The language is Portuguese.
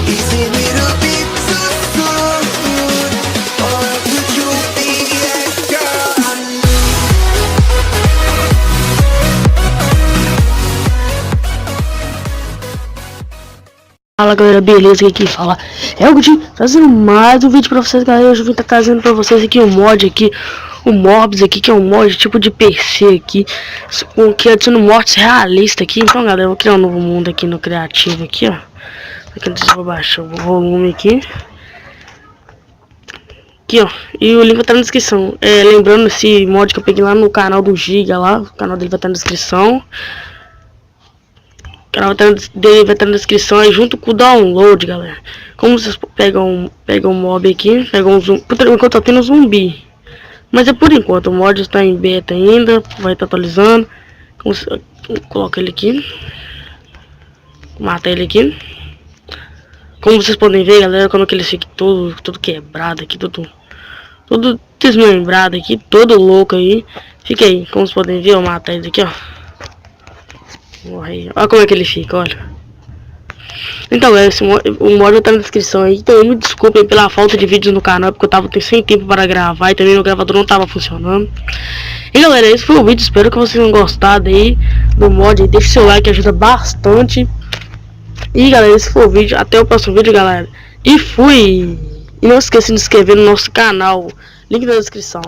Is it a little bit too soon? Or could you be a girl I knew? Fala galera, beleza? Aqui fala é o Gudim, trazendo mais um vídeo pra vocês, galera. Hoje eu vim estar trazendo pra vocês aqui o mod aqui, o Mobs aqui, que é um mod tipo de PC aqui, que adiciona mortes realistas aqui. Então galera, eu vou criar um novo mundo aqui no criativo aqui, ó. Aqui eu vou baixar o volume aqui. Aqui, ó, e o link vai estar na descrição. Lembrando esse mod que eu peguei lá no canal do Giga lá, o canal dele vai estar na descrição. O canal dele vai estar na descrição aí junto com o download, galera. Como vocês pegam um mob aqui, pegam um zumbi. Por enquanto tá tendo zumbi, mas é por enquanto, o mod está em beta ainda, vai estar atualizando. Coloca ele aqui, mata ele aqui. Como vocês podem ver, galera, quando ele fica todo quebrado aqui, todo desmembrado aqui, todo louco aí. Fica aí, como vocês podem ver, eu mato ele aqui, ó. Morre. Olha como é que ele fica, olha. Então, o mod tá na descrição aí. Então, me desculpem pela falta de vídeos no canal, porque eu tava sem tempo para gravar e também o gravador não tava funcionando. E galera, esse foi o vídeo. Espero que vocês tenham gostado aí do mod. Deixe seu like, ajuda bastante. E galera, esse foi o vídeo. Até o próximo vídeo, galera. E fui! E não esqueça de se inscrever no nosso canal. Link na descrição.